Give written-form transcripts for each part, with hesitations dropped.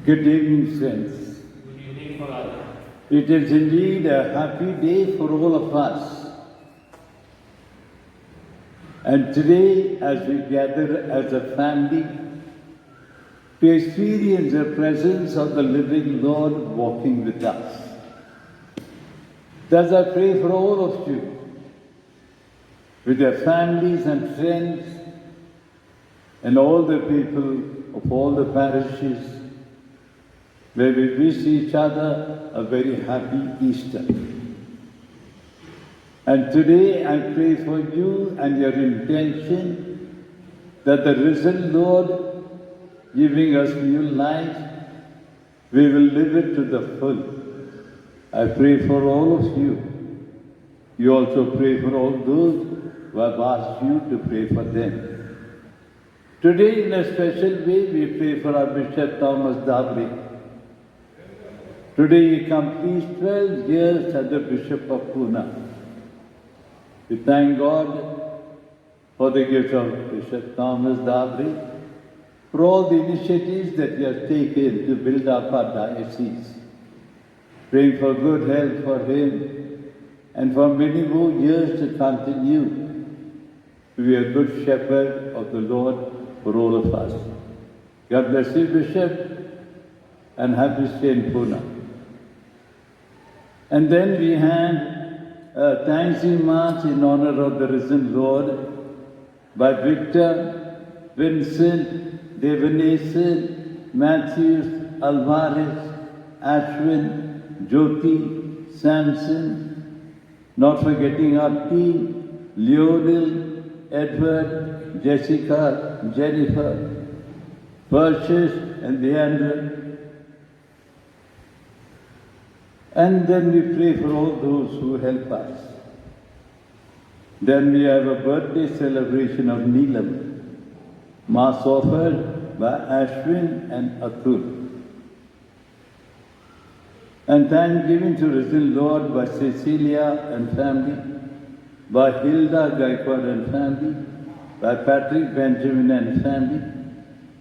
Good evening, friends. Good evening, Father. It is indeed a happy day for all of us. And today, as we gather as a family to experience the presence of the living Lord walking with us. Thus I pray for all of you, with your families and friends, and all the people of all the parishes, where we wish each other a very happy Easter. And today I pray for you and your intention that the risen Lord, giving us new life, we will live it to the full. I pray for all of you. You also pray for all those who have asked you to pray for them. Today, in a special way, we pray for our Bishop Thomas Dabri. Today he completes 12 years as the Bishop of Pune. We thank God for the gift of Bishop Thomas Dabri, for all the initiatives that he has taken to build up our diocese. Praying for good health for him and for many more years to continue to be a good shepherd of the Lord for all of us. God bless you, Bishop, and happy stay in Pune. And then we had a Thanksgiving March in honor of the risen Lord by Victor, Vincent, Devanesan, Matthews, Alvarez, Ashwin, Jyoti, Samson, not forgetting our team, Lionel, Edward, Jessica, Jennifer, Perseus, and Leander. And then we pray for all those who help us. Then we have a birthday celebration of Neelam, Mass offered by Ashwin and Atul. And thanksgiving to risen Lord by Cecilia and family, by Hilda Gaikwad and family, by Patrick Benjamin and family,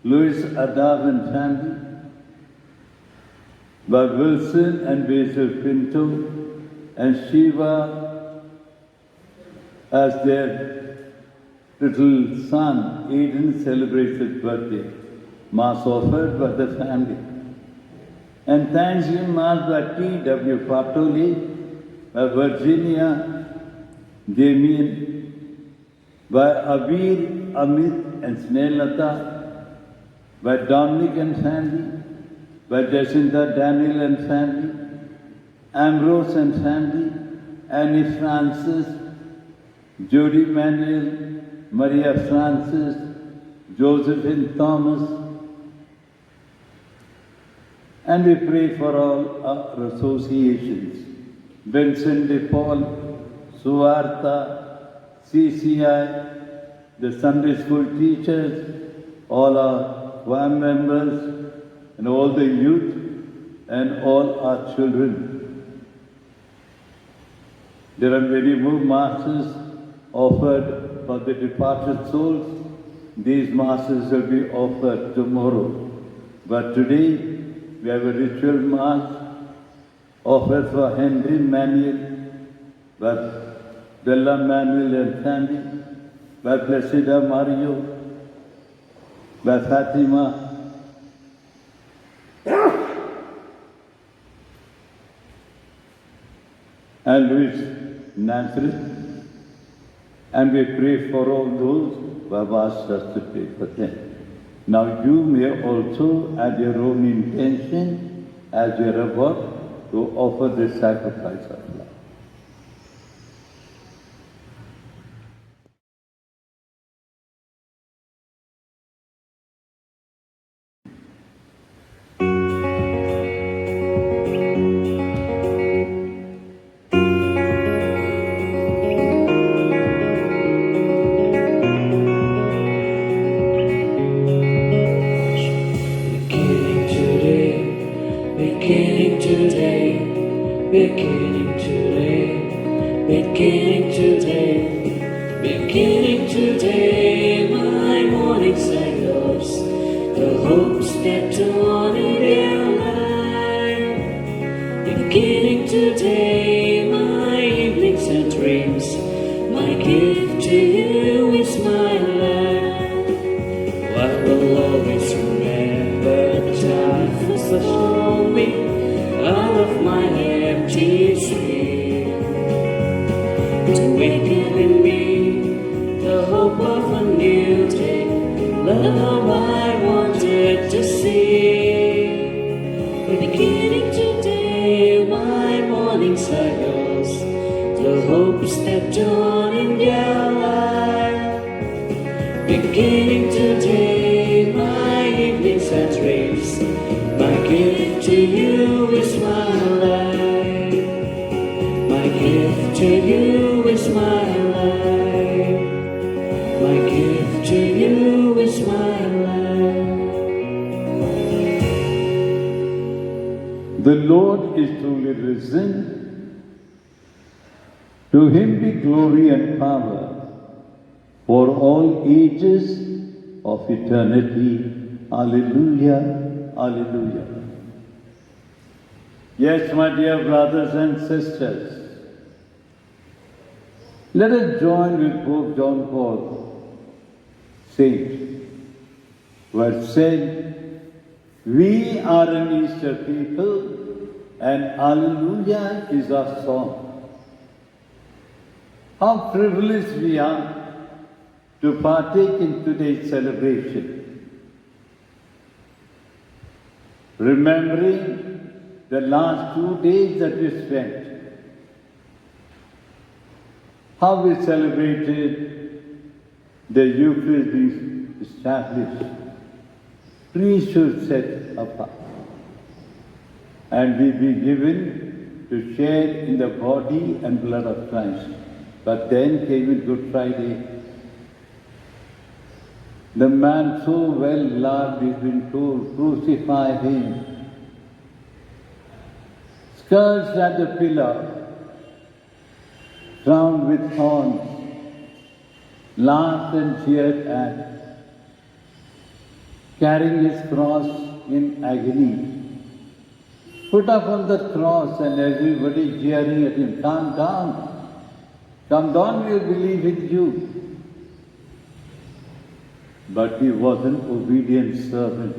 Louis Adav and family, by Wilson and Basil Pinto, and Shiva as their little son, Aiden, celebrates his birthday. Mass offered by the family. And Thanksgiving Mass by T.W. Patoli, by Virginia, Damien, by Abir, Amit and Snellata, by Dominic and family, by Jacinta Daniel and family, Ambrose and family, Annie Francis, Jody Manuel, Maria Francis, Josephine Thomas. And we pray for all our associations, Vincent de Paul, Suartha, CCI, the Sunday school teachers, all our choir members, and all the youth, and all our children. There are many more masses offered for the departed souls. These masses will be offered tomorrow. But today, we have a ritual mass offered for Henry Manuel, by Bella Manuel and family, by Placida Mario, by Fatima, and Louis Nazareth, and we pray for all those who have asked us to pray for them. Now you may also add your own intention as you are about to offer the sacrifice of love. Beginning today, my morning sight loves the hopes that dawn in today my evenings and dreams. My gift to you is my life. I will always remember time first showed me out of my empty sleep. To waken in me the hope of a new day, love I wanted to see. Beginning today, my mornings are yours, the hopes that dawn in your life. Beginning today, my evenings are dreams. My gift to you is my life. My gift to you is my life. My gift to you is my life. The Lord is truly risen. To him be glory and power for all ages of eternity. Alleluia, alleluia. Yes, my dear brothers and sisters, let us join with Pope John Paul, Saint, who has said, we are an Easter people and Alleluia is our song. How privileged we are to partake in today's celebration, remembering the last 2 days that we spent, how we celebrated the Eucharist being established, priesthood set apart, and we be given to share in the body and blood of Christ. But then came in Good Friday. The man so well loved has been told, crucify him. Scourged at the pillar, crowned with thorns, laughed and jeered at, carrying his cross in agony. Put up on the cross and everybody jeering at him, come down. Come down, we'll believe in you. But he was an obedient servant.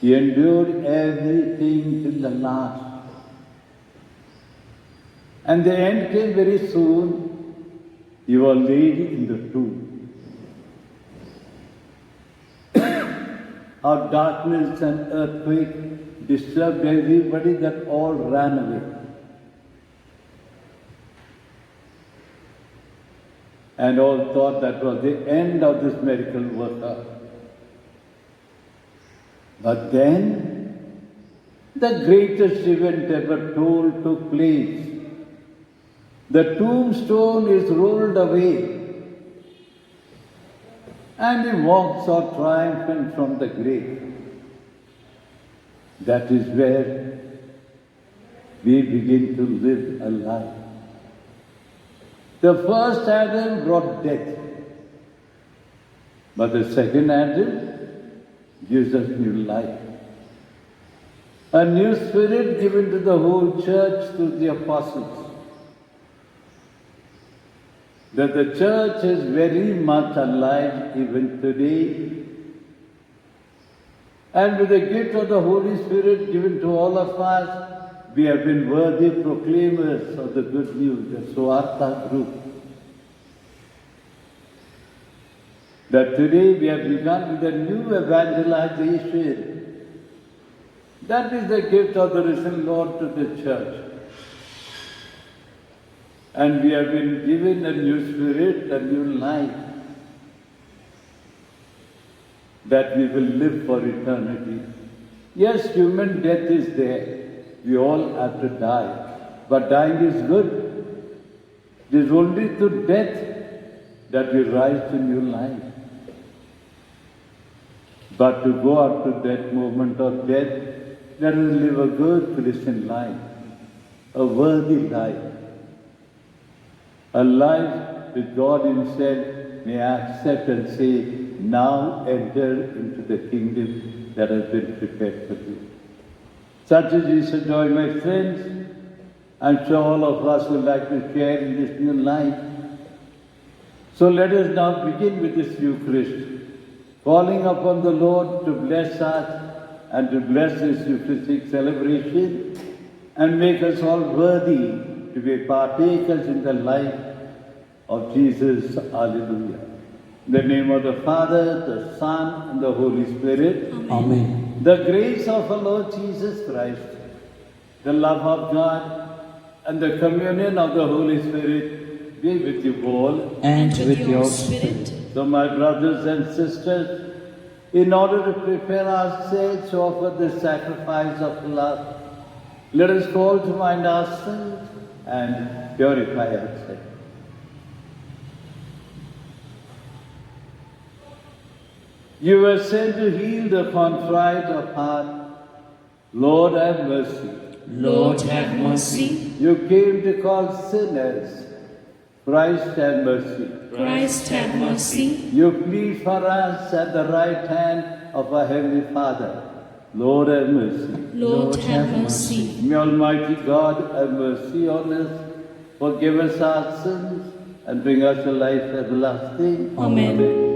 He endured everything till the last. And the end came very soon. He was laid in the tomb. How darkness and earthquake disturbed everybody, that all ran away. And all thought that was the end of this miracle worker. But then, the greatest event ever told took place. The tombstone is rolled away, and he walks out triumphant from the grave. That is where we begin to live a life. The first Adam brought death, but the second Adam gives us new life. A new spirit given to the whole church through the apostles. That the church is very much alive even today. And with the gift of the Holy Spirit given to all of us, we have been worthy proclaimers of the good news, the Suvarta group. That today we have begun with a new evangelization. That is the gift of the risen Lord to the church. And we have been given a new spirit, a new life, that we will live for eternity. Yes, human death is there. We all have to die. But dying is good. It is only through death that we rise to new life. But to go up to that moment of death, let us live a good Christian life, a worthy life, a life which God Himself may accept and say, now enter into the kingdom that has been prepared for you. Such is Easter joy, my friends. I'm sure all of us would like to share in this new life. So let us now begin with this Eucharist, calling upon the Lord to bless us and to bless this Eucharistic celebration and make us all worthy to be partakers in the life of Jesus. Alleluia. In the name of the Father, the Son, and the Holy Spirit. Amen. The grace of our Lord Jesus Christ, the love of God, and the communion of the Holy Spirit be with you all. And with your spirit. So, my brothers and sisters, in order to prepare ourselves to offer the sacrifice of love, let us call to mind our sins and purify ourselves. You were sent to heal the contrite of heart. Lord, have mercy. Lord, have mercy. You came to call sinners. Christ, have mercy. Christ, have mercy. You plead for us at the right hand of our Heavenly Father. Lord, have mercy. Lord, have mercy. May Almighty God have mercy on us, forgive us our sins, and bring us to life everlasting. Amen.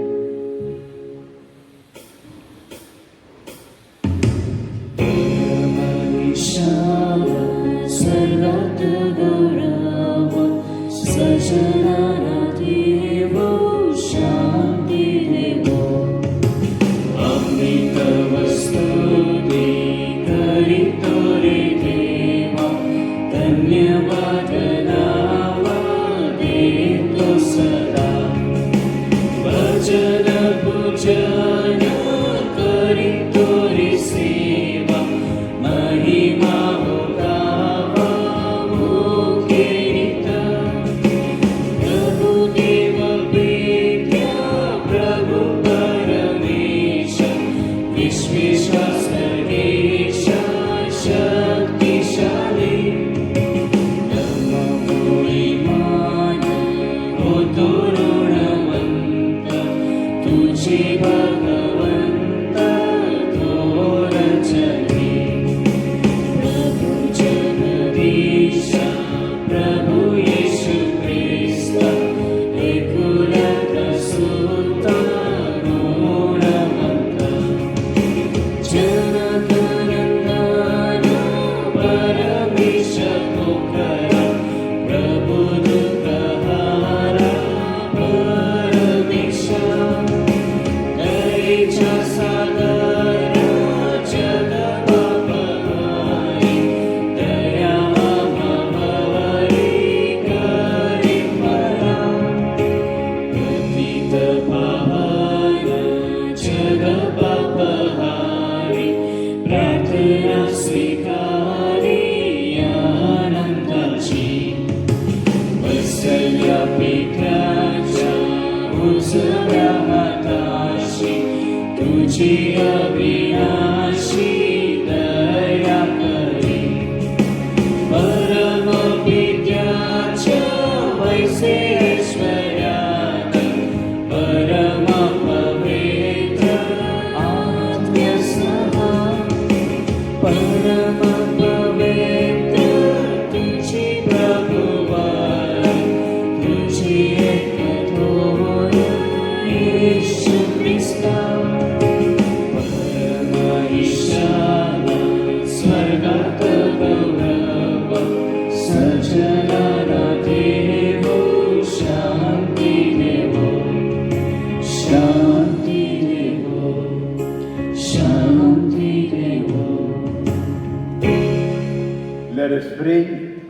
Let us pray.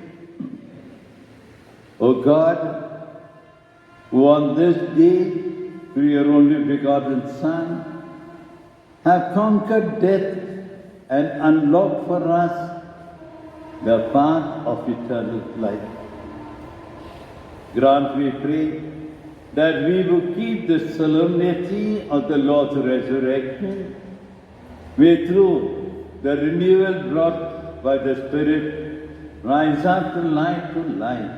O God, who on this day, through your only begotten Son, have conquered death and unlocked for us the path of eternal life. Grant, we pray, that we will keep the solemnity of the Lord's resurrection, may through the renewal brought by the Spirit rise up to life.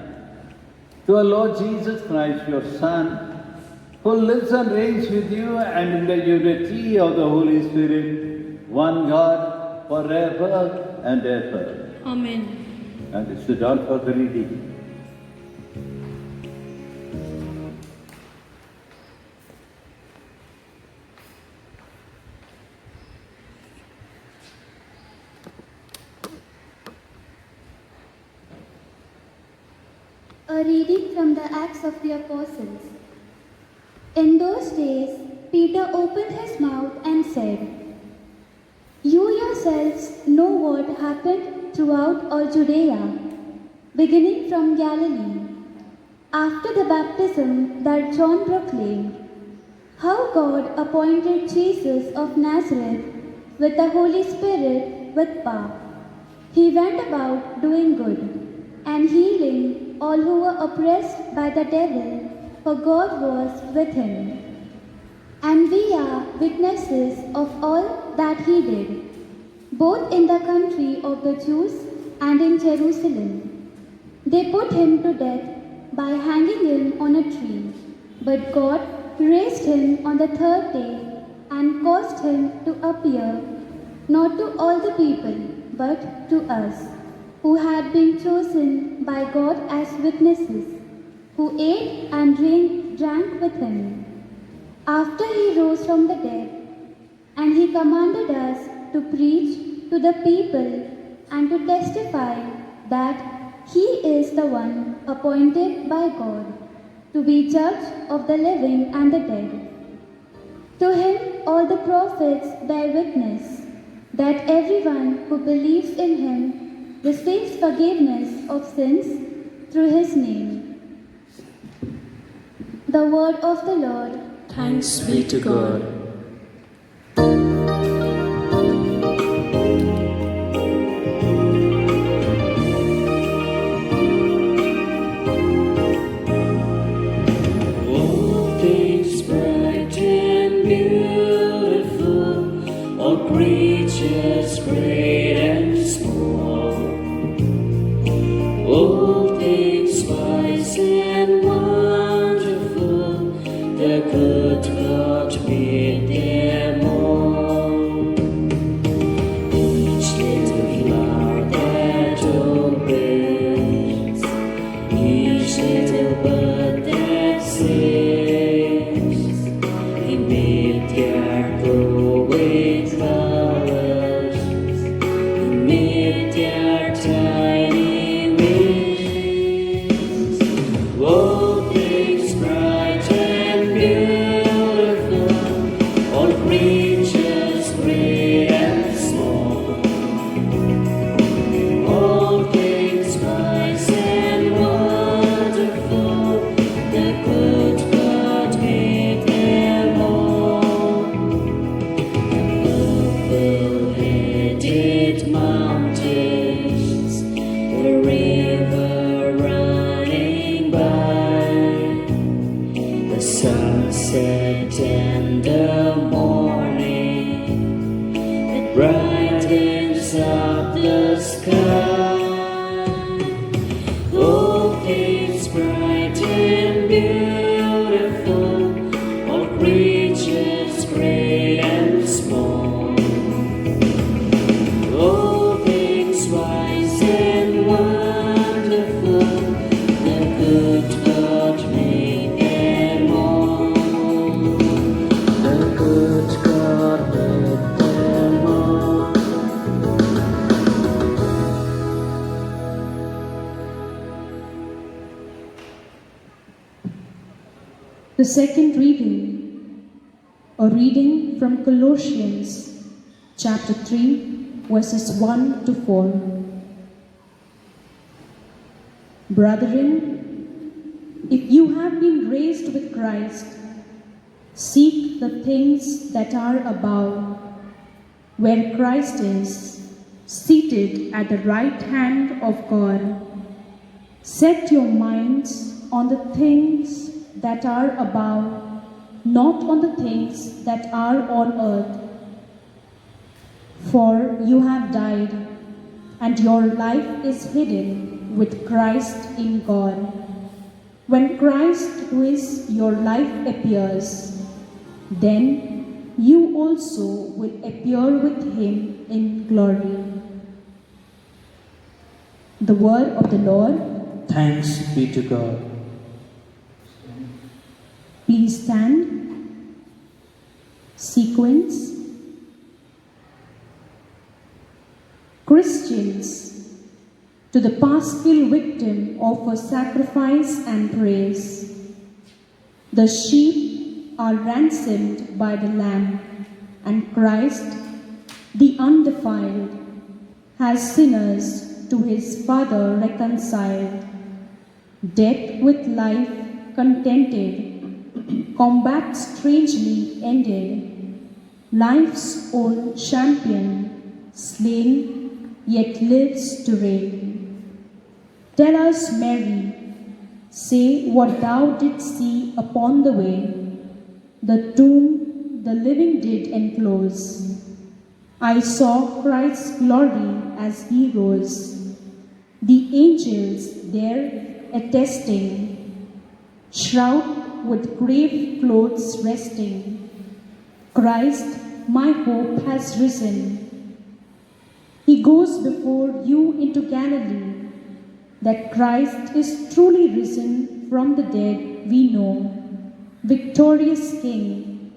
To our Lord Jesus Christ, your Son, who lives and reigns with you and in the unity of the Holy Spirit, one God, forever and ever. Amen. and sit down for the reading. A reading from the Acts of the Apostles. In those days, Peter opened his mouth and said, "You yourselves know what happened throughout all Judea, beginning from Galilee, after the baptism that John proclaimed, how God appointed Jesus of Nazareth with the Holy Spirit with power. He went about doing good and healing all who were oppressed by the devil, for God was with him. And we are witnesses of all that he did, both in the country of the Jews and in Jerusalem. They put him to death by hanging him on a tree, but God raised him on the third day and caused him to appear not to all the people, but to us, who had been chosen by God as witnesses, who ate and drank with him after he rose from the dead. And he commanded us to preach to the people and to testify that he is the one appointed by God to be judge of the living and the dead. To him all the prophets bear witness that everyone who believes in him receives forgiveness of sins through his name." The word of the Lord. Thanks be to God. All things bright and beautiful, all creatures great and small, all things wise and wonderful, the good God made them all. Each little flower that opens, each little bird that sings, He made their glowing flowers, He made their tiny wings. All things bright and beautiful, all creatures great and small, all things wise and wonderful, the good God made them all. Purple-headed mountains, the river running by, the sunset and the morning that brightens up the sky. All things bright and beautiful, all creatures great and small, all things wise and wonderful, the good God made them all. The good God made them all. The second reading, a reading from Colossians chapter 3, verses 1 to 4. Brethren, if you have been raised with Christ, seek the things that are above, where Christ is, seated at the right hand of God. Set your minds on the things that are above, not on the things that are on earth. For you have died, and your life is hidden with Christ in God. When Christ, who is your life, appears, then you also will appear with him in glory. The word of the Lord. Thanks be to God. Please stand. Sequence. Christians, to the paschal victim offer sacrifice and praise. The sheep are ransomed by the Lamb, and Christ, the undefiled, has sinners to his Father reconciled. Death with life contented, combat strangely ended, life's own champion, slain, yet lives to reign. Tell us, Mary, say what thou didst see upon the way, the tomb the living did enclose. I saw Christ's glory as he rose, the angels there attesting, shroud with grave clothes resting. Christ, my hope, has risen. He goes before you into Galilee. That Christ is truly risen from the dead we know. Victorious King,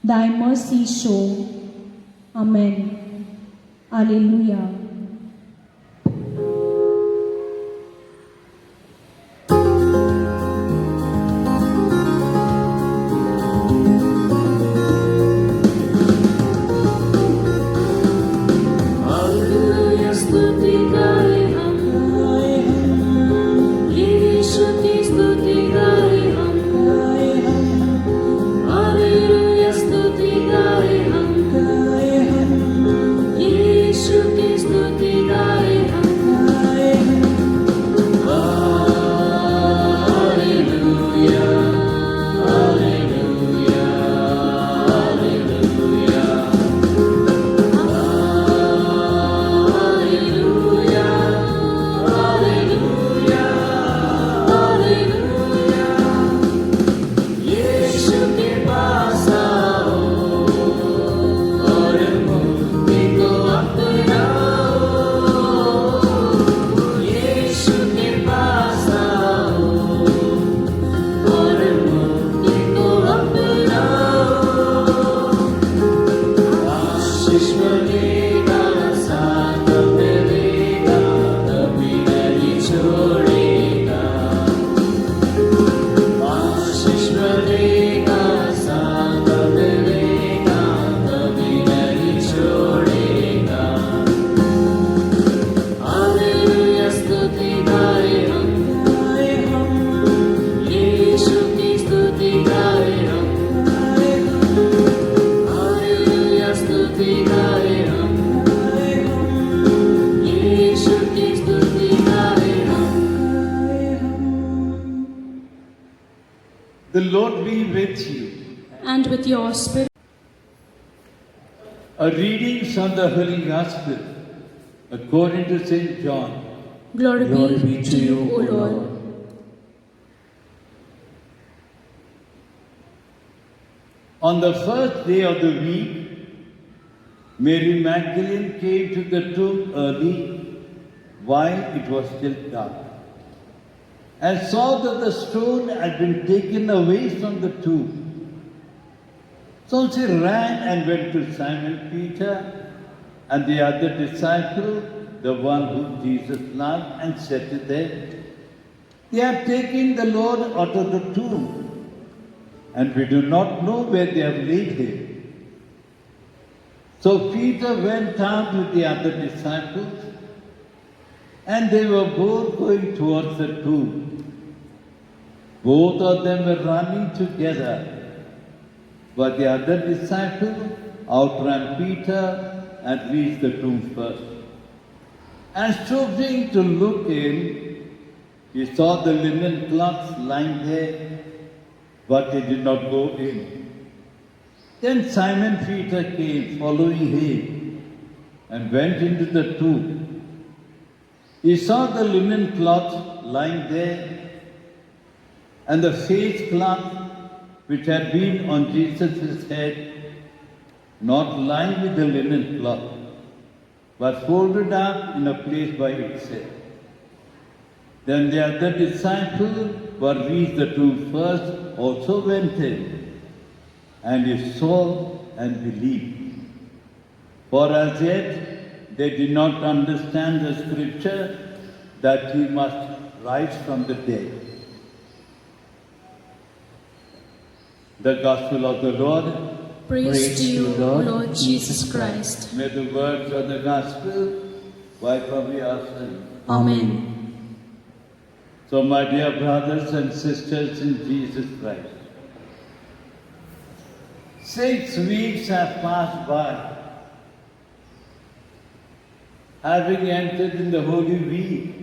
thy mercy show. Amen. Alleluia. Hallelujah, स्तुति गाए हम, यीशु की स्तुति गाए हम, hallelujah स्तुति गाए हम, यीशु की स्तुति गाए हम, hallelujah, hallelujah, hallelujah, hallelujah, hallelujah, hallelujah. Yeshu के पास आओ और मुक्ति को अपनाओ। यीशु के पास आओ और मुक्ति को अपनाओ। आशीष मिलेगा, साथ मिलेगा, कभी नहीं छोड़ेगा। आशीष मिलेगा, साथ मिलेगा, कभी नहीं छोड़ेगा। हालेलुया स्तुति गाए हम, यीशु की स्तुति गाए हम, हालेलुया स्तुति गाए हम, यीशु की स्तुति गाए हम। The Lord be with you. And with your spirit. A reading from the Holy Gospel according to St. John. Glory Glory be to you, O Lord. On the first day of the week, Mary Magdalene came to the tomb early while it was still dark and saw that the stone had been taken away from the tomb. So she ran and went to Simon Peter and the other disciple, the one whom Jesus loved, and said to them, "They have taken the Lord out of the tomb, and we do not know where they have laid him." So Peter went out with the other disciples, and they were both going towards the tomb. Both of them were running together, but the other disciple outran Peter and reached the tomb first. And stooping to look in, he saw the linen cloths lying there, but he did not go in. Then Simon Peter came, following him, and went into the tomb. He saw the linen cloth lying there, and the face cloth which had been on Jesus' head, not lying with the linen cloth, but folded up in a place by itself. Then the other disciple who had reached the tomb first also went in, and he saw and believed. For as yet they did not understand the scripture that he must rise from the dead. The Gospel of the Lord. Praise to you, Lord Jesus Christ. May the words of the Gospel wipe away our sins. Amen. So, my dear brothers and sisters in Jesus Christ, 6 weeks have passed by, having entered in the Holy Week,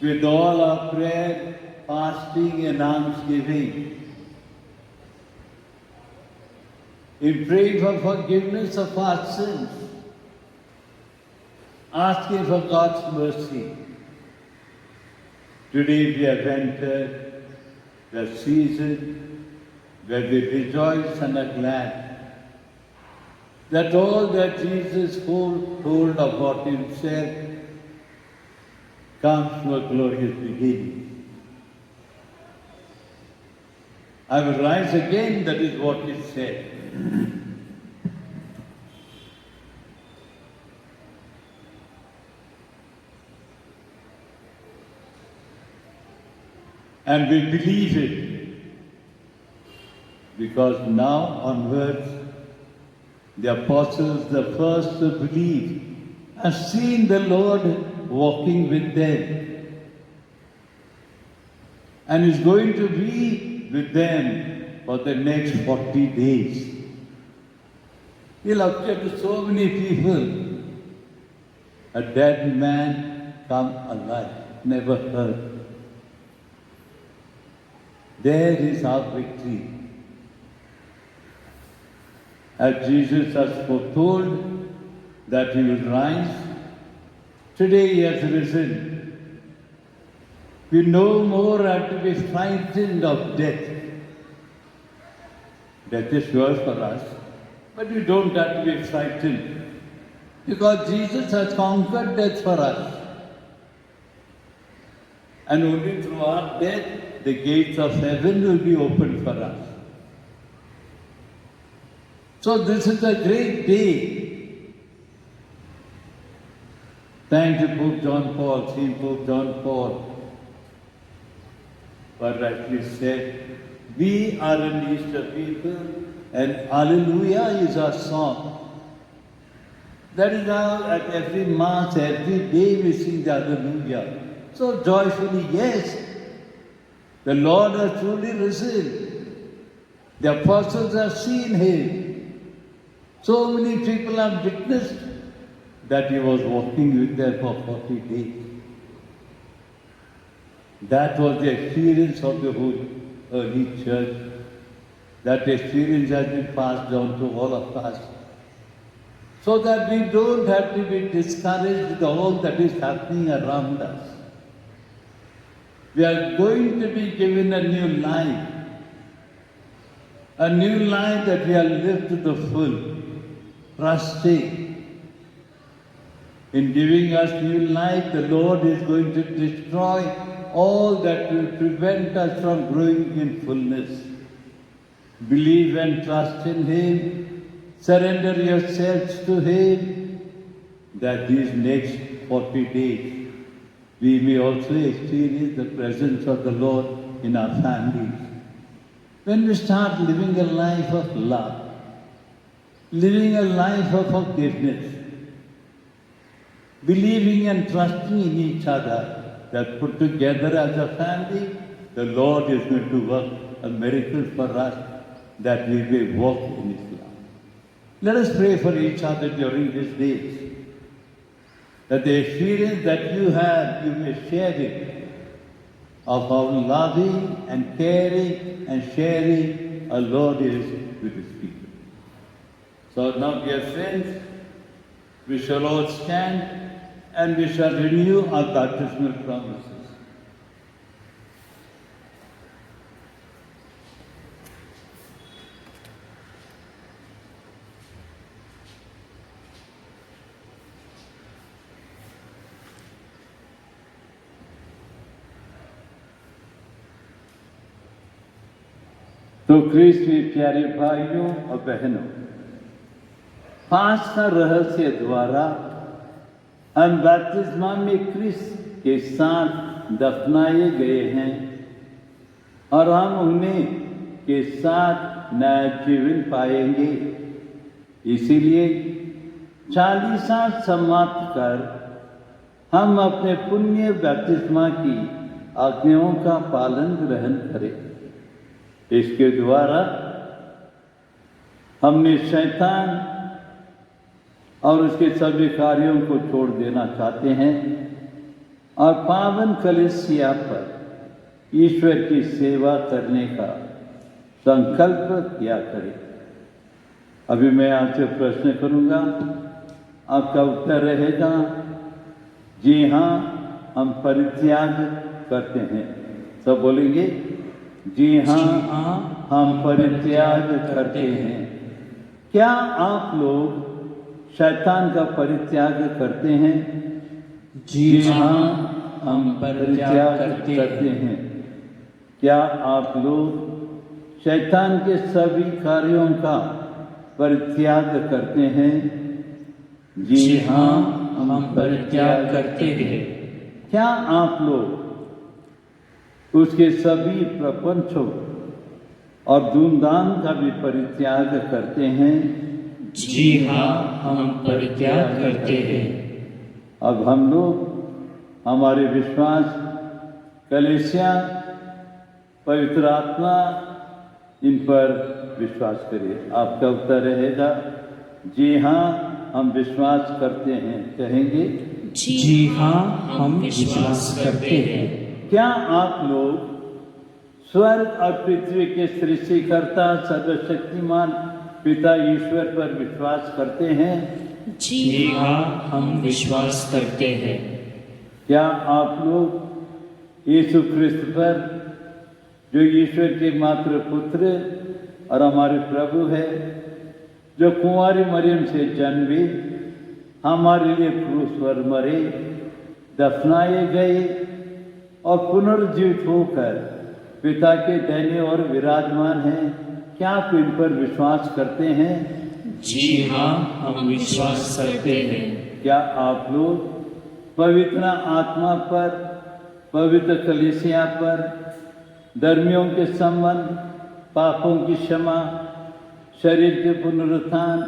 with all our prayer, fasting and almsgiving, in praying for forgiveness of our sins, asking for God's mercy. Today we have entered the season where we rejoice and are glad that all that Jesus told about himself comes to a glorious beginning. I will rise again, that is what he said. And we believe it, because now onwards, the apostles, the first to believe, have seen the Lord walking with them, and is going to be with them for the next 40 days. He'll appear to so many people. A dead man come alive, never heard. There is our victory. As Jesus has foretold that he will rise, today he has risen. We no more have to be frightened of death. Death is sure for us, but we don't have to be frightened, because Jesus has conquered death for us. And only through our death, the gates of heaven will be opened for us. So this is a great day. Thank you, Pope John Paul, St. Pope John Paul, for rightly said, we are an Easter people, and Alleluia is our song. That is how at every Mass, every day we sing the Alleluia. So joyfully, yes, the Lord has truly risen. The apostles have seen him. So many people have witnessed that he was walking with them for 40 days. That was the experience of the whole early church. That experience has been passed on to all of us, so that we don't have to be discouraged with all that is happening around us. We are going to be given a new life that we are lived to the full, trusting. In giving us new life, the Lord is going to destroy all that will prevent us from growing in fullness. Believe and trust in him, surrender yourselves to him, that these next 40 days we may also experience the presence of the Lord in our families. When we start living a life of love, living a life of forgiveness, believing and trusting in each other, that put together as a family, the Lord is going to work a miracle for us, that we may walk in his love. Let us pray for each other during these days, that the experience that you have, you may share it, of how loving and caring and sharing our Lord is with his people. So now, dear friends, we shall all stand and we shall renew our baptismal promises. तो क्रिस्त में प्यारे भाइयों और बहनों, पांच का रहस्य द्वारा हम बपतिस्मा में क्रिस्त के साथ दफनाए गए हैं और हम उन्हें के साथ नया जीवन पाएंगे। इसीलिए 40 साल समाप्त कर हम अपने पुण्य बपतिस्मा की आज्ञाओं का पालन ग्रहण करें। इसके द्वारा हमने शैतान और उसके सभी कार्यों को छोड़ देना चाहते हैं और पावन कलीसिया पर ईश्वर की सेवा करने का संकल्प किया करें। अभी मैं आपसे प्रश्न करूंगा, आपका उत्तर रहेगा जी हाँ, हम परित्याग करते हैं। सब बोलेंगे जी हाँ, हम परित्याग करते हैं। क्या आप लोग शैतान का परित्याग करते हैं? जी हाँ, हम परित्याग करते हैं। क्या आप लोग शैतान के सभी कार्यों का परित्याग करते हैं? जी हाँ, हम परित्याग करते हैं। क्या आप लोग उसके सभी प्रपंचों और धूमधाम का भी परित्याग करते हैं? जी हाँ, हम परित्याग करते हैं। अब हम लोग हमारे विश्वास, कलीसिया, पवित्र आत्मा, इन पर विश्वास करिए। आपका उत्तर रहेगा जी हाँ, हम विश्वास करते हैं। कहेंगे जी हाँ, हम विश्वास करते हैं। क्या आप लोग स्वर्ग और पृथ्वी के सृष्टिकर्ता सर्वशक्तिमान पिता ईश्वर पर विश्वास करते हैं? जी हाँ, हम विश्वास करते हैं। क्या आप लोग यीशु ख्रिस्त पर, जो ईश्वर के मात्र पुत्र और हमारे प्रभु है, जो कुंवारी मरियम से जन्मे, हमारे लिए क्रूस पर मरे, दफनाए गए और पुनर्जीवित होकर पिता के दाहिने ओर विराजमान हैं, क्या आप इन पर विश्वास करते हैं? जी हाँ, हम विश्वास करते हैं। क्या आप लोग पवित्र आत्मा पर, पवित्र कलीसिया पर, धर्मियों के संबंध, पापों की क्षमा, शरीर के पुनरुत्थान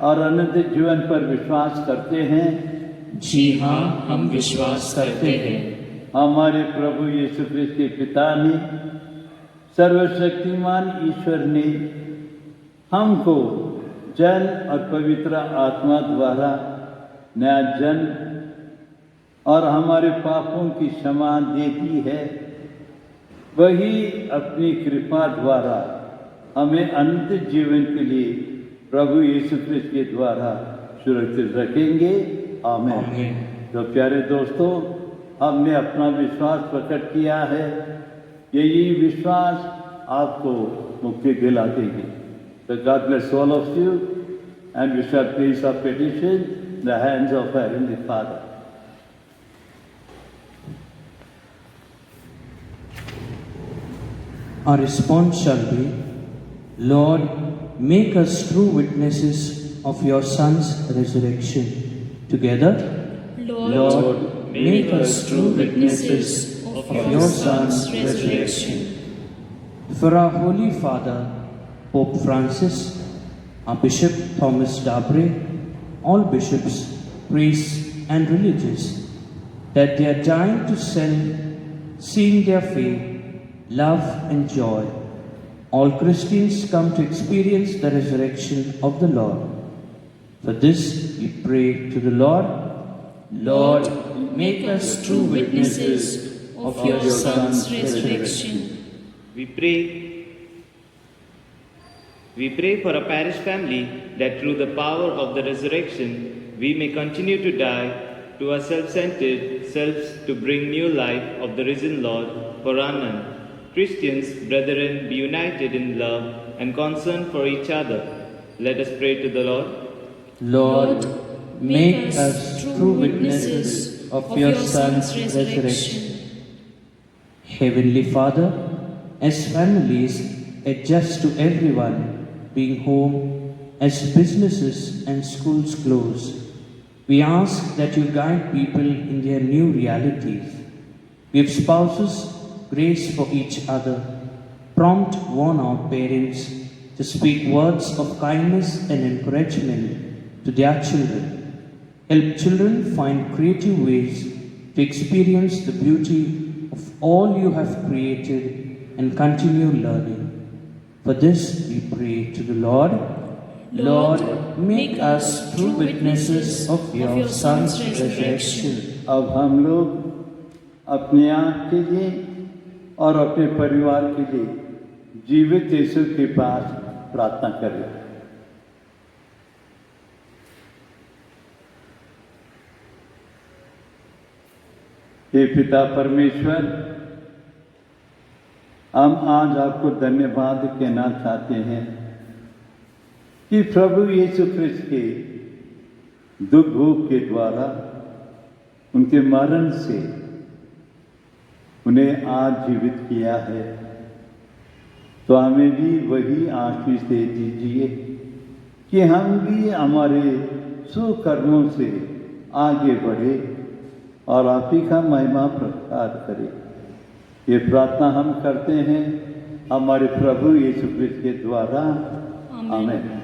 और अनंत जीवन पर विश्वास करते हैं? जी हाँ, हम विश्वास करते हैं। हमारे प्रभु यीशु क्रिस्त के पिता ने, सर्वशक्तिमान ईश्वर ने हमको जल और पवित्र आत्मा द्वारा नया जन्म और हमारे पापों की क्षमा देती है। वही अपनी कृपा द्वारा हमें अनंत जीवन के लिए प्रभु यीशु क्रिस्त के द्वारा सुरक्षित रखेंगे। आमीन। तो प्यारे दोस्तों, हमने अपना विश्वास प्रकट किया है। यही विश्वास आपको मुक्ति दिला देगी। So God bless all of you, and we shall place our petition in the hands of our Heavenly Father. Our response shall be, Lord, make us true witnesses of your Son's resurrection. Together, Lord, make us true witnesses of your Son's resurrection. For our Holy Father, Pope Francis, our Bishop Thomas Dabre, all bishops, priests and religious, that they are dying to self, seeing their faith, love and joy, all Christians come to experience the resurrection of the Lord. For this we pray to the Lord. Lord, make us true witnesses of your Son's resurrection. We pray for a parish family that through the power of the resurrection we may continue to die to our self-centered selves to bring new life of the risen Lord for our none. Christians, brethren, be united in love and concern for each other. Let us pray to the Lord. Lord, make us true witnesses of your Son's resurrection. Heavenly Father, as families adjust to everyone being home as businesses and schools close. We ask that you guide people in their new realities. Give spouses grace for each other. Prompt worn-out parents to speak words of kindness and encouragement to their children. Help children find creative ways to experience the beauty of all you have created and continue learning. For this we pray to the Lord. Lord, make us true witnesses of your Son's resurrection. अब हम लोग अपने आप के लिए और अपने परिवार के लिए जीवित यीशु के पास प्रार्थना करें। हे पिता परमेश्वर, हम आज आपको धन्यवाद कहना चाहते हैं कि प्रभु यीशु ख्रिस्त के दुख भोग के द्वारा, उनके मरण से उन्हें आज जीवित किया है। तो हमें भी वही आशीष दे दीजिए कि हम भी हमारे सुकर्मों से आगे बढ़े और आप ही का महिमा प्रचार करें। ये प्रार्थना हम करते हैं हमारे प्रभु यीशु ख्रिस्त के द्वारा, आमीन।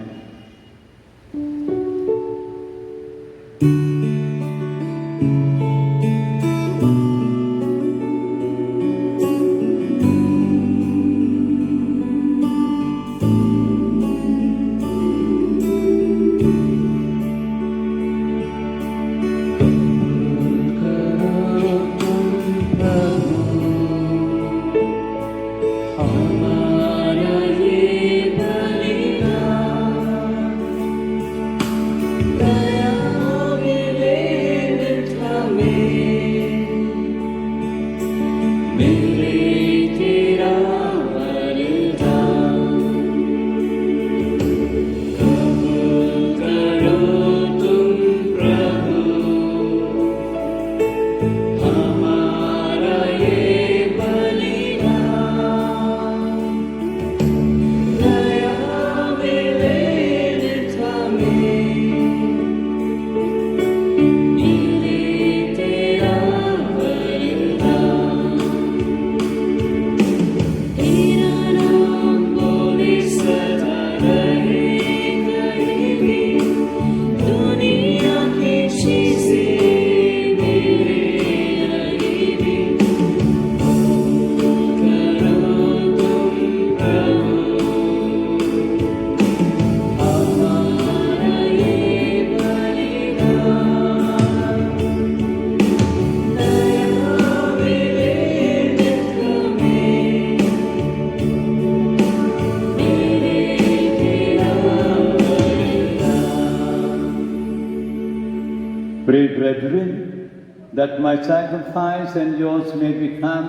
Pray, brethren, that my sacrifice and yours may become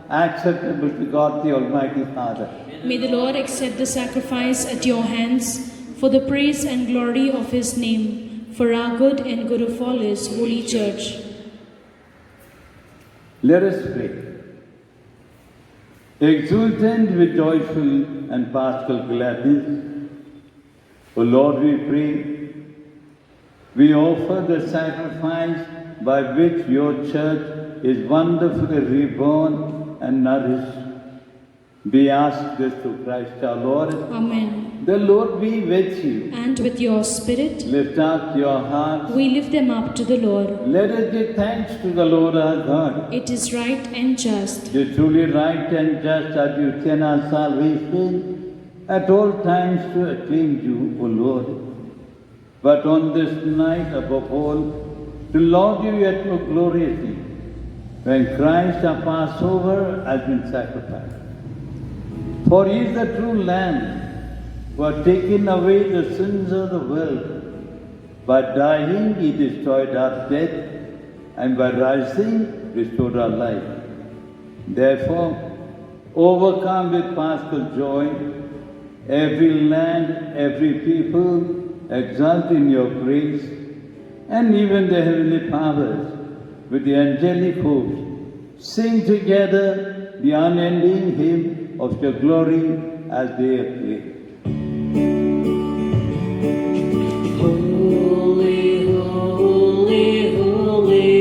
acceptable to God the Almighty Father. May the Lord accept the sacrifice at your hands for the praise and glory of his name, for our good and good of all his holy church. Let us pray. Exultant with joyful and paschal gladness, O Lord, we pray, we offer the sacrifice by which your church is wonderfully reborn and nourished. We ask this through Christ our Lord. Amen. The Lord be with you. And with your spirit, Lift up your hearts. we lift them up to the Lord. Let us give thanks to the Lord our God. It is right and just. It is truly right and just that you obtain our salvation at all times to acclaim you, O Lord. But on this night, above all, to laud you yet more gloriously, when Christ our Passover has been sacrificed. For he is the true Lamb who has taken away the sins of the world. By dying, he destroyed our death, and by rising, restored our life. Therefore, overcome with paschal joy, every land, every people, exult in your grace, and even the heavenly powers with the angelic host sing together the unending hymn of your glory as they pray. Holy, holy, holy,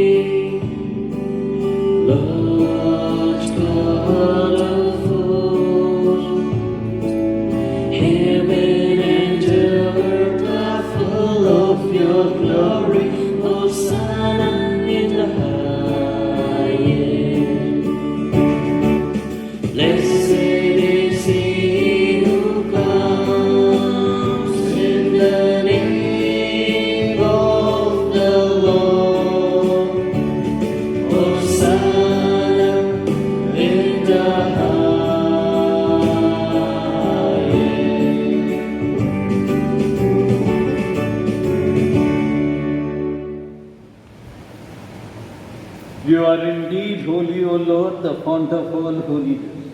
Lord God of hosts, heaven and earth are full of your glory. Hosanna in the highest. Blessed is he who comes in the name of the Lord. Hosanna in the You are indeed holy, O Lord, the fount of all holiness.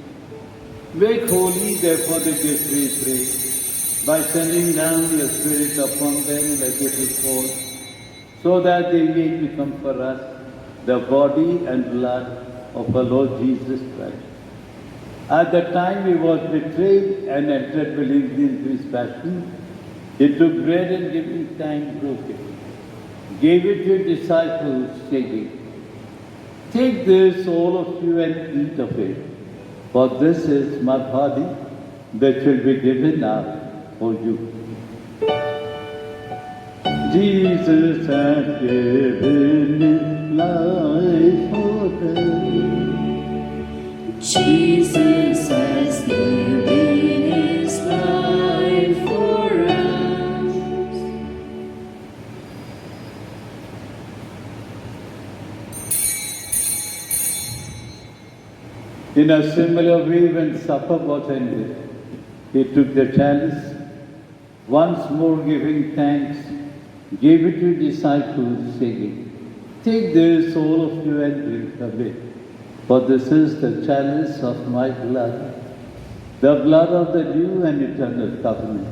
Make holy, therefore, the gifts we pray, by sending down your Spirit upon them like it is called, so that they may become for us the body and blood of our Lord Jesus Christ. At the time he was betrayed and entered willingly into his passion, he took bread and giving thanks, broke it, gave it to his disciples, saying, "Take this, all of you, and eat of it, for this is my body that will be given up for you." Jesus has given his life for us. Jesus has given his life for us. In a similar way, when supper was ended, he took the chalice, once more giving thanks, gave it to his disciples, saying, "Take this, all of you, and drink of it, for this is the chalice of my blood, the blood of the new and eternal covenant,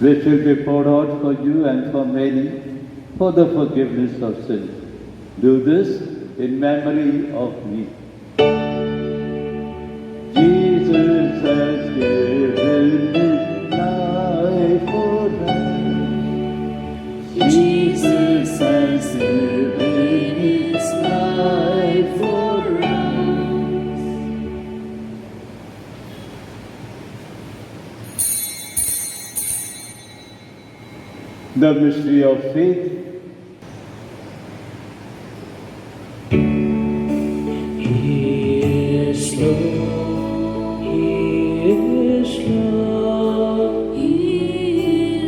which will be poured out for you and for many for the forgiveness of sins. Do this in memory of me." Jesus has given his life for us. Jesus has given his life for us. The mystery of faith. He is Lord, he is Lord, he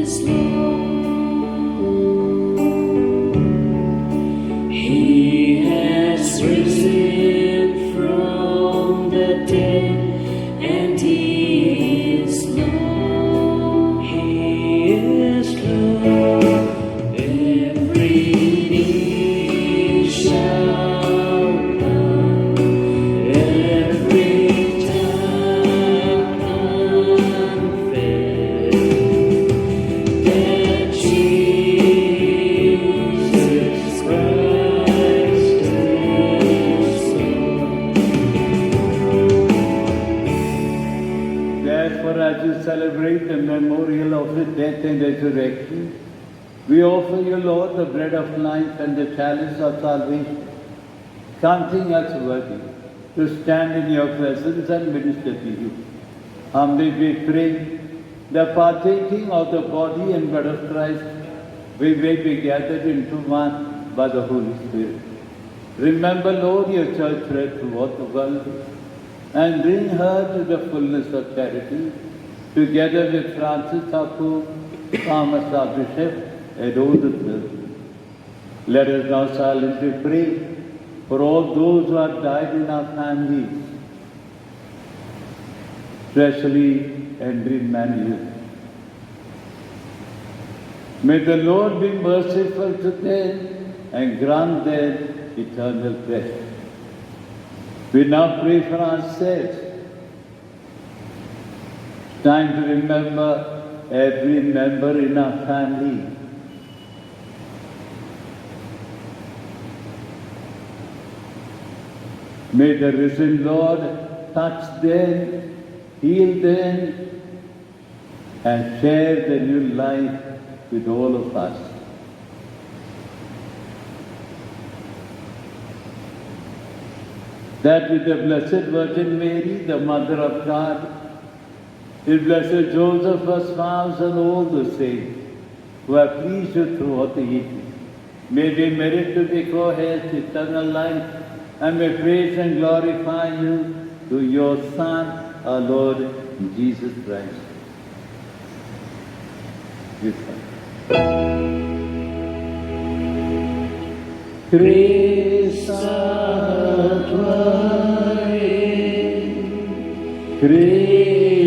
is Lord. He has risen from the dead, and he is Lord, he is Lord. Every knee shall bow, every tongue confess that Jesus Christ is Lord. Therefore, as you celebrate the memorial of his death and resurrection, we offer you, Lord, the bread of life and the chalice of salvation, counting us worthy to stand in your presence and minister to you. Humbly we pray, the partaking of the body and blood of Christ, we may be gathered into one by the Holy Spirit. Remember, Lord, your church spread throughout the world, and bring her to the fullness of charity, together with Francis our Pope, Thomas our Bishop, and all the clergy. Let us now silently pray for all those who have died in our families, especially Henry Manuel. May the Lord be merciful to them and grant them eternal rest. We now pray for ourselves. Time to remember every member in our family. May the risen Lord touch them heal them, and share the new life with all of us. That with the Blessed Virgin Mary, the Mother of God, with Blessed Joseph, our spouse, and all the saints who have pleased you throughout the ages, may we merit to be co-heirs to eternal life, and may praise and glorify you through your Son, our Lord Jesus Christ. Yes, sir. Christus Christus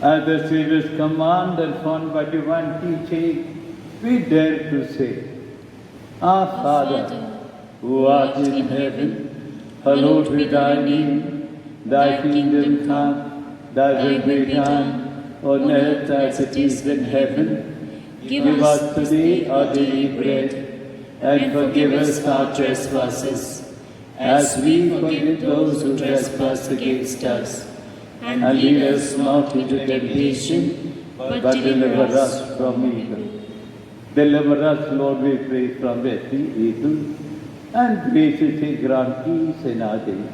At the Savior's command and formed by divine teaching, we dare to say, Our Father, who art in heaven, hallowed be thy name. Thy kingdom come, thy will be done, on earth as it is in heaven. Give us today our daily bread, and forgive us our trespasses, as we forgive those who trespass against us. And lead us not into temptation, but deliver us from evil. Deliver us, Lord, we pray, from every evil, and graciously grant peace in our days,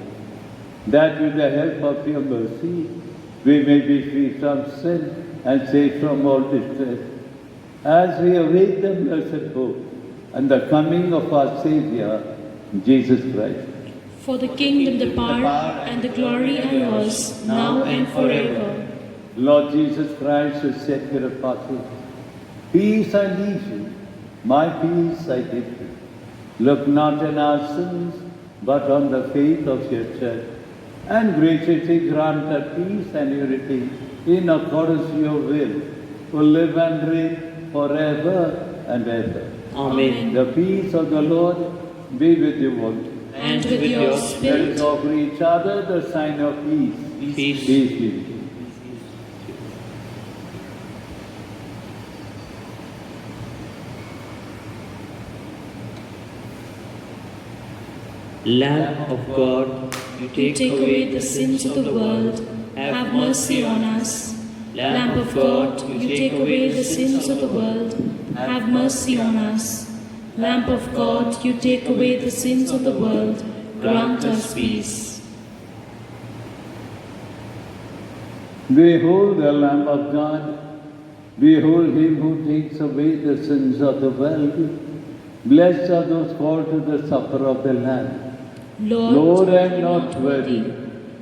that with the help of your mercy, we may be free from sin and safe from all distress, as we await the blessed hope and the coming of our Saviour, Jesus Christ. For the kingdom, the power, and the glory are yours, now and forever. Lord Jesus Christ, who said to your apostles, Peace I leave you, my peace I give you. Look not on our sins, but on the faith of your church, and graciously grant her peace and unity in accordance with your will, who live and reign forever and ever. Amen. The peace of the Lord be with you all. And with your Let spirit. us offer each other the sign of peace. Peace. Peace be with you. Lamb of God, you You take away the sins of the world, have mercy on us. Lamb of God, you take away the sins of the world, have mercy on us. Lamb of God, you take away the sins of the world, grant us peace. Behold the Lamb of God. Behold him who takes away the sins of the world. Blessed are those called to the supper of the Lamb. Lord, I am not worthy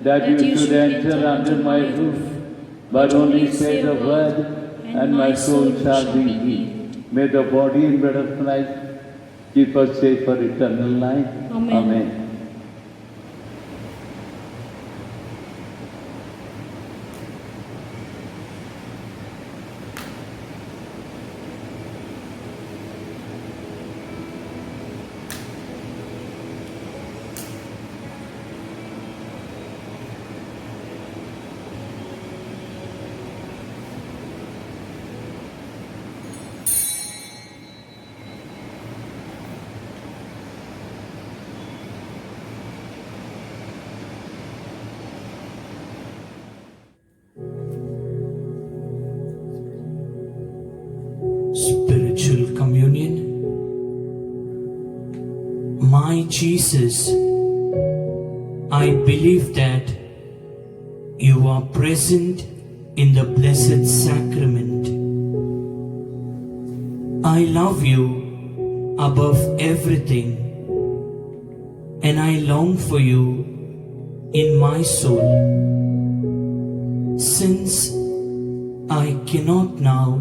that you should enter under my roof, but only say the word, and my soul shall be healed. May the body and blood of Christ keep us safe for eternal life. Amen. Amen. Jesus, I believe that you are present in the Blessed Sacrament. I love you above everything, and I long for you in my soul. Since I cannot now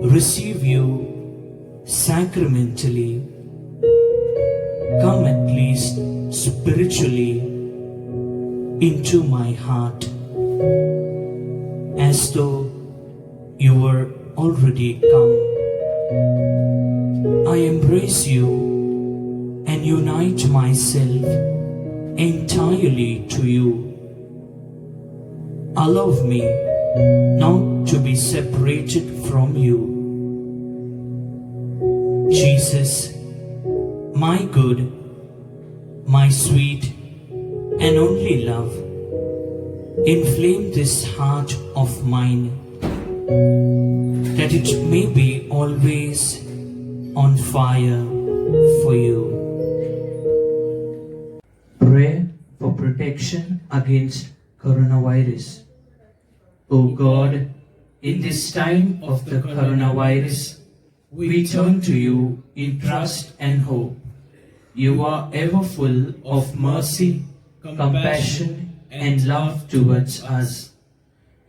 receive you sacramentally, come at least spiritually into my heart, as though you were already come. I embrace you and unite myself entirely to you. Allow me not to be separated from you. Jesus, my good, my sweet and only love, inflame this heart of mine, that it may be always on fire for you. Pray for protection against coronavirus. O God, in this time of the coronavirus, we turn to you in trust and hope. You are ever full of mercy, compassion, and love towards us.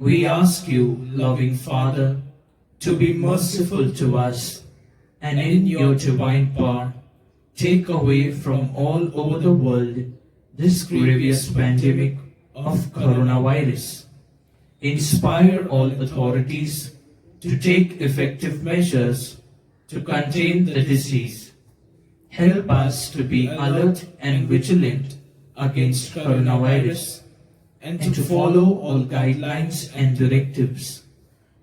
We ask you, loving Father, to be merciful to us, and in your divine power, take away from all over the world this grievous pandemic of coronavirus. Inspire all authorities to take effective measures to contain the disease. Help us to be alert and vigilant against coronavirus and to follow all guidelines and directives.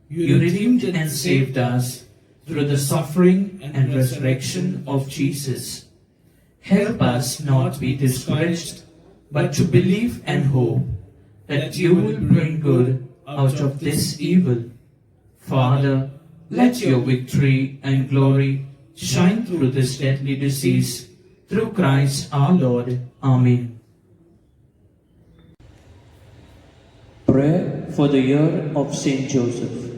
You redeemed and saved us through the suffering and resurrection of Jesus. Help us not be discouraged, but to believe and hope that you will bring good out of this evil. Father, let your victory and glory shine through this deadly disease, through Christ our Lord. Amen. Prayer for the year of Saint Joseph.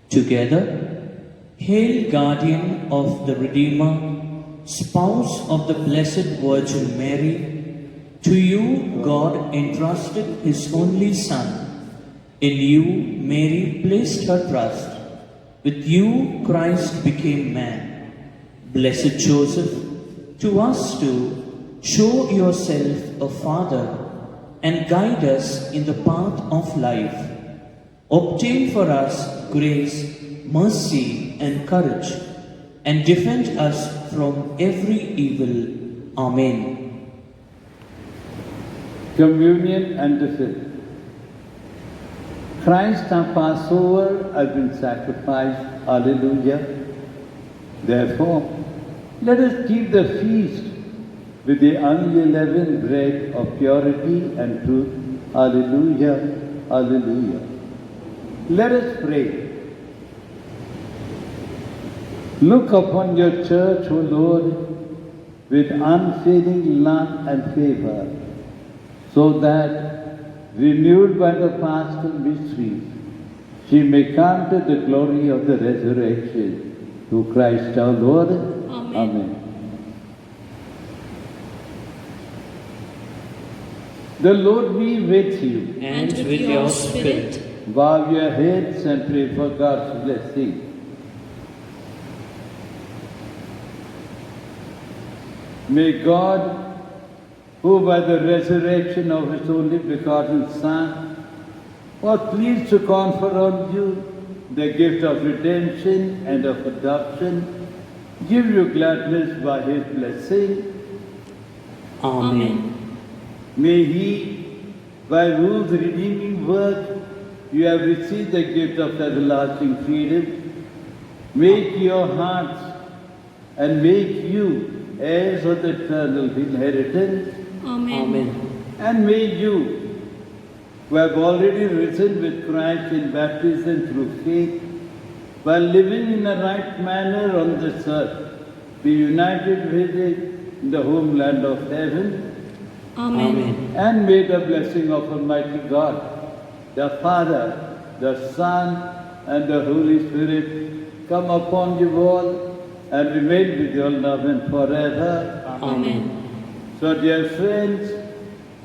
Together, hail guardian of the Redeemer, spouse of the Blessed Virgin Mary, to you God entrusted his only Son. In you Mary placed her trust. With you Christ became man. Blessed Joseph, to us too, show yourself a father and guide us in the path of life. Obtain for us grace, mercy and courage, and defend us from every evil. Amen. Communion and the fifth. Christ our Passover has been sacrificed. Alleluia. Therefore, let us keep the feast with the unleavened bread of purity and truth. Alleluia. Alleluia. Let us pray. Look upon your church, O Lord, with unfailing love and favor, so that, renewed by the Paschal mysteries, she may come to the glory of the resurrection. Through Christ our Lord. Amen. Amen. The Lord be with you. And with your spirit. Bow your heads and pray for God's blessing. May God, who by the resurrection of his only begotten Son was pleased to confer on you the gift of redemption and of adoption, give you gladness by his blessing. Amen. May he, by whose redeeming work you have received the gift of everlasting freedom, make your hearts and make you heirs of the eternal inheritance. Amen. And may you, who have already risen with Christ in baptism through faith, while living in a right manner on this earth, be united with it in the homeland of heaven. Amen. And may the blessing of Almighty God, the Father, the Son, and the Holy Spirit come upon you all and remain with you all now and forever. Amen. So, dear friends,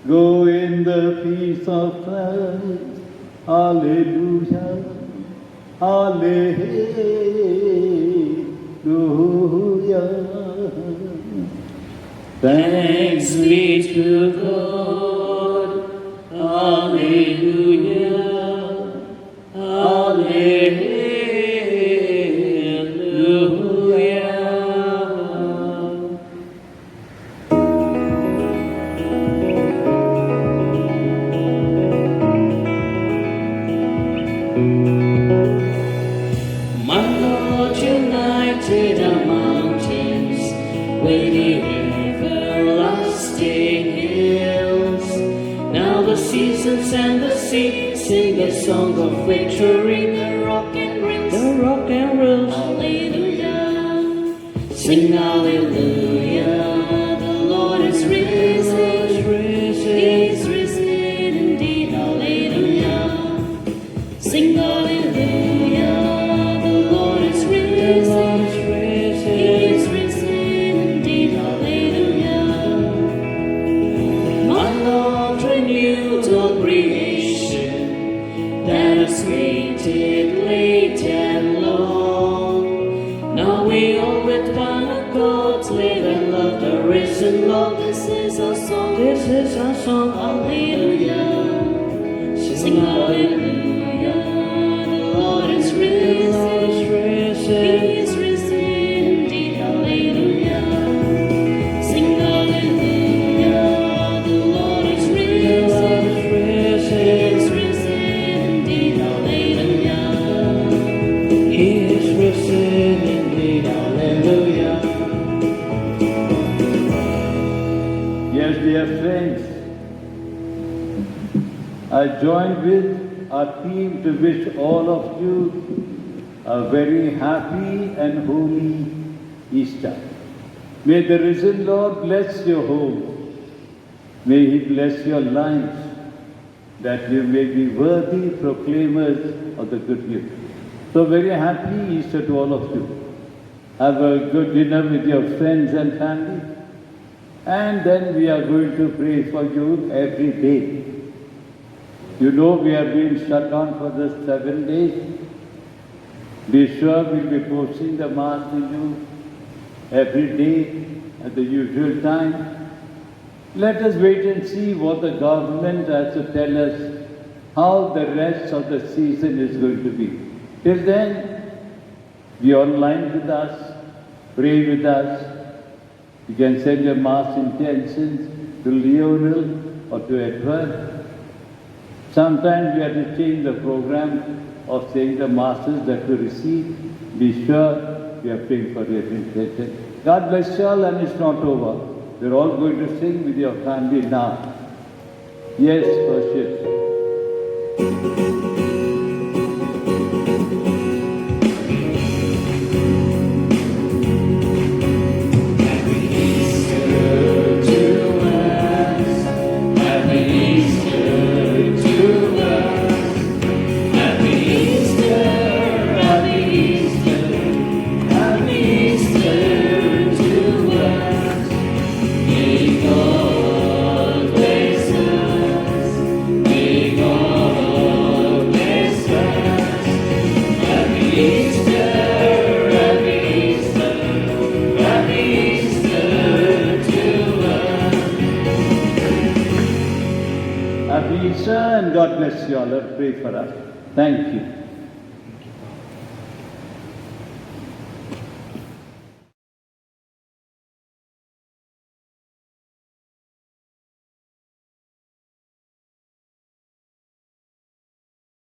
go in the peace of Christ. Hallelujah. Hallelujah. Thanks be to God. Hallelujah. Hallelujah. My Lord, united our mountains with the everlasting hills. Now the seasons and the sea sing a song of victory. The rock and reels, hallelujah. Sing hallelujah. The Lord is risen. He is risen indeed. Hallelujah. Sing hallelujah. The Lord is risen. He is risen indeed. Hallelujah. My Lord renewed all creation that has waited late and long. Now we all with one accord live and love the risen Lord. This is our song. This is our song. Hallelujah. Sing hallelujah. The Lord is risen. He is risen indeed. Hallelujah. Sing hallelujah. The Lord is risen. He is risen indeed. Hallelujah. He is risen indeed. Hallelujah. Yes, dear friends, I join with our team to wish all of you a very happy and holy Easter. May the risen Lord bless your home. May He bless your lives, that you may be worthy proclaimers of the good news. So very happy Easter to all of you. Have a good dinner with your friends and family. And then we are going to pray for you every day. You know we have been shut down for the 7 days. Be sure we'll be posting the Mass to you every day at the usual time. Let us wait and see what the government has to tell us, how the rest of the season is going to be. Till then, be online with us, pray with us. You can send your Mass intentions to Lionel or to Edward. Sometimes we have to change the program of saying the Masses that we receive. Be sure we are praying for your intention. God bless you all, and it's not over. We're all going to sing with your family now. Yes, worship. Happy Easter, and God bless you all. Pray for us. Thank you.